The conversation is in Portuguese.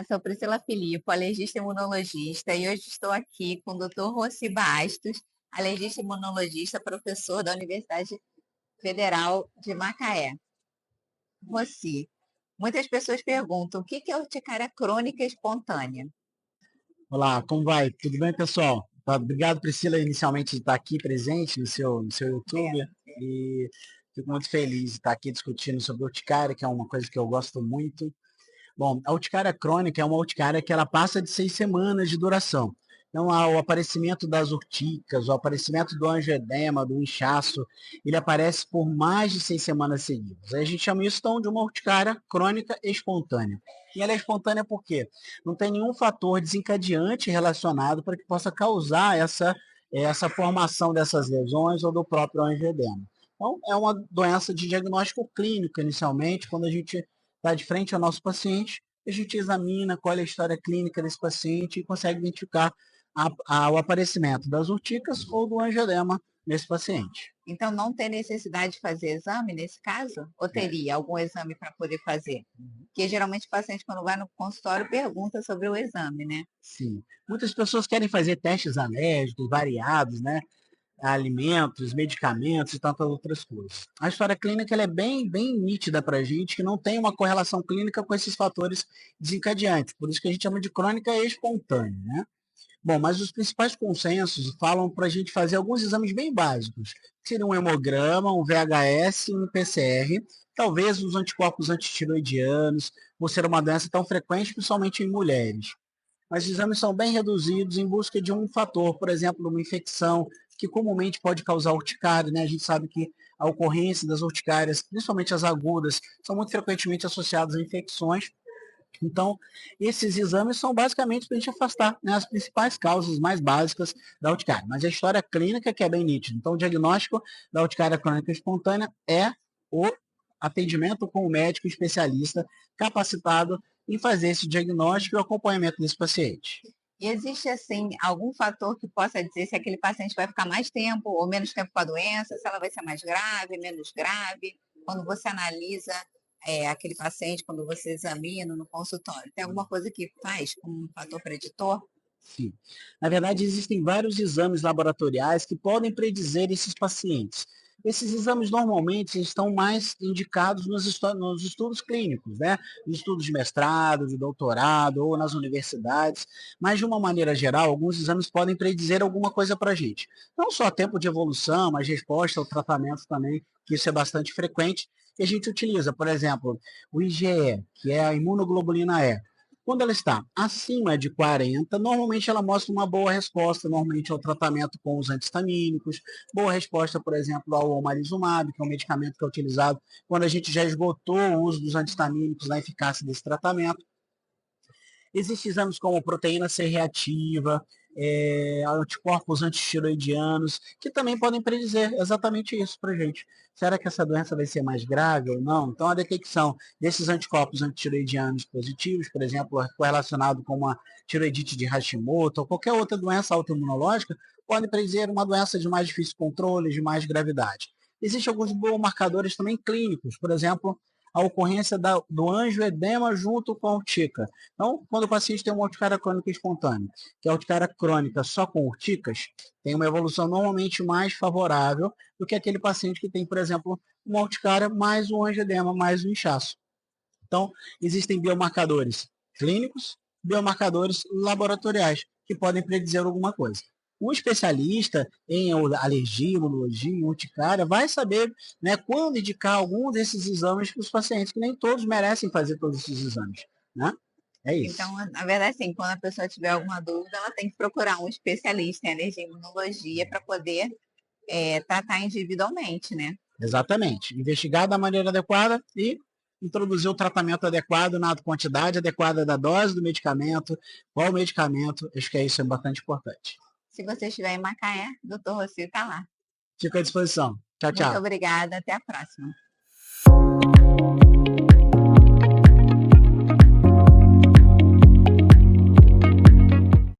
Sou Priscila Filipe, alergista imunologista, e hoje estou aqui com o Dr. Rossi Bastos, alergista imunologista, professor da Universidade Federal de Macaé. Rossi, muitas pessoas perguntam o que é urticária crônica espontânea? Olá, como vai? Tudo bem, pessoal? Obrigado, Priscila, inicialmente de estar aqui presente no seu YouTube e fico muito feliz de estar aqui discutindo sobre urticária, que é uma coisa que eu gosto muito. Bom, a urticária crônica é uma urticária que ela passa de 6 semanas de duração. Então, o aparecimento das urticas, o aparecimento do angioedema, do inchaço, ele aparece por mais de 6 semanas seguidas. Aí a gente chama isso, então, de uma urticária crônica espontânea. E ela é espontânea por quê? Não tem nenhum fator desencadeante relacionado para que possa causar essa formação dessas lesões ou do próprio angioedema. Então, é uma doença de diagnóstico clínico, inicialmente, quando a gente está de frente ao nosso paciente, a gente examina qual é a história clínica desse paciente e consegue identificar o aparecimento das urticas ou do angioedema nesse paciente. Então, não tem necessidade de fazer exame nesse caso? Ou teria algum exame para poder fazer? Porque geralmente o paciente, quando vai no consultório, pergunta sobre o exame, né? Sim. Muitas pessoas querem fazer testes alérgicos variados, né? Alimentos, medicamentos e tantas outras coisas. A história clínica ela é bem nítida para a gente, que não tem uma correlação clínica com esses fatores desencadeantes. Por isso que a gente chama de crônica espontânea, né? Bom, mas os principais consensos falam para a gente fazer alguns exames bem básicos. Seria um hemograma, um VHS, um PCR, talvez os anticorpos antitiroidianos, por ser uma doença tão frequente, principalmente em mulheres. Mas os exames são bem reduzidos em busca de um fator, por exemplo, uma infecção, que comumente pode causar urticária, né? A gente sabe que a ocorrência das urticárias, principalmente as agudas, são muito frequentemente associadas a infecções. Então, esses exames são basicamente para a gente afastar, né, as principais causas mais básicas da urticária. Mas a história clínica que é bem nítida. Então, o diagnóstico da urticária crônica espontânea é o atendimento com o médico especialista capacitado em fazer esse diagnóstico e o acompanhamento desse paciente. E existe, assim, algum fator que possa dizer se aquele paciente vai ficar mais tempo ou menos tempo com a doença, se ela vai ser mais grave, menos grave, quando você analisa aquele paciente, quando você examina no consultório? Tem alguma coisa que faz como um fator preditor? Sim. Na verdade, existem vários exames laboratoriais que podem predizer esses pacientes. Esses exames normalmente estão mais indicados nos estudos clínicos, né? Nos estudos de mestrado, de doutorado ou nas universidades, mas de uma maneira geral, alguns exames podem predizer alguma coisa para a gente. Não só tempo de evolução, mas resposta ao tratamento também, que isso é bastante frequente, que a gente utiliza, por exemplo, o IgE, que é a imunoglobulina E. Quando ela está acima de 40, normalmente ela mostra uma boa resposta, normalmente ao tratamento com os antihistamínicos, boa resposta, por exemplo, ao omalizumab, que é um medicamento que é utilizado quando a gente já esgotou o uso dos antihistamínicos na eficácia desse tratamento. Existem exames como proteína C reativa, anticorpos antitiroidianos, que também podem predizer exatamente isso para a gente. Será que essa doença vai ser mais grave ou não? Então, a detecção desses anticorpos antitiroidianos positivos, por exemplo, correlacionado com uma tiroidite de Hashimoto ou qualquer outra doença autoimunológica, pode predizer uma doença de mais difícil controle, de mais gravidade. Existem alguns biomarcadores também clínicos, por exemplo, a ocorrência do angioedema junto com a urtica. Então, quando o paciente tem uma urticária crônica espontânea, que é a urticária crônica só com urticas, tem uma evolução normalmente mais favorável do que aquele paciente que tem, por exemplo, uma urticária mais um angioedema, mais um inchaço. Então, existem biomarcadores clínicos, biomarcadores laboratoriais, que podem predizer alguma coisa. O especialista em alergia, imunologia, em urticária, vai saber, né, quando indicar algum desses exames para os pacientes, que nem todos merecem fazer todos esses exames. Né? É isso. Então, na verdade, assim, quando a pessoa tiver alguma dúvida, ela tem que procurar um especialista em alergia e imunologia para poder tratar individualmente, né? Exatamente. Investigar da maneira adequada e introduzir o tratamento adequado na quantidade adequada da dose do medicamento, qual medicamento, acho que isso é bastante importante. Se você estiver em Macaé, doutor Rocio está lá. Fico à disposição. Tchau, Muito tchau. obrigada, até a próxima.